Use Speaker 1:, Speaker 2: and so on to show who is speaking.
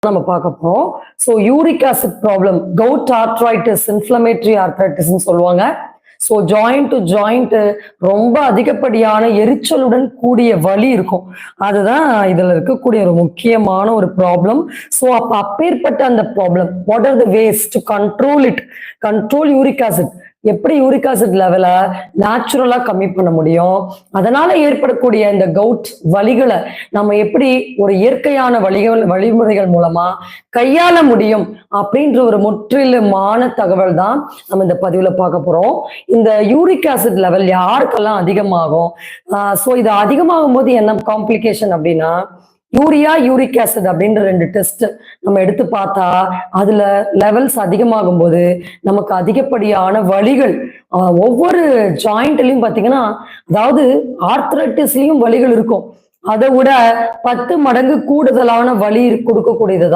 Speaker 1: நம்ம பார்க்க போறோம். So uric acid problem, gout arthritis, inflammatory ஆர்த்ரைட்டிஸ்ன்னு சொல்லுவாங்க. ஸோ ஜாயிண்ட் டு ஜாயிண்ட் ரொம்ப அதிகப்படியான எரிச்சலுடன் கூடிய வலி இருக்கும். அதுதான் இதுல இருக்கக்கூடிய ஒரு முக்கியமான ஒரு ப்ராப்ளம். ஸோ அப்பேற்பட்ட அந்த problem, what are the ways to control it, control uric acid, எப்படி யூரிக் ஆசிட் லெவலை நேச்சுரலா கம்மி பண்ண முடியும், அதனால ஏற்படக்கூடிய இந்த கவுட் வலிகளை நம்ம எப்படி ஒரு இயற்கையான வழிமுறைகள் மூலமா கையாள முடியும் அப்படின்ற ஒரு முற்றிலுமான தகவல் தான் நம்ம இந்த பதிவுல பார்க்க போறோம். இந்த யூரிக் ஆசிட் லெவல் யாருக்கெல்லாம் அதிகமாகும், ஸோ இது அதிகமாகும் போது என்ன காம்ப்ளிகேஷன் அப்படின்னா, யூரியா யூரிக் ஆசிட் அப்படின்ற 2 டெஸ்ட் நம்ம எடுத்து பார்த்தா அதுல லெவல்ஸ் அதிகமாகும் போது நமக்கு அதிகப்படியான வலிகள், ஒவ்வொரு ஜாயிண்ட்லயும் பாத்தீங்கன்னா, அதாவது ஆர்த்ரைட்டிஸ்லயும் வலிகள் இருக்கும், அதை விட 10 மடங்கு கூடுதலான வலி கொடுக்கக்கூடியதுதான்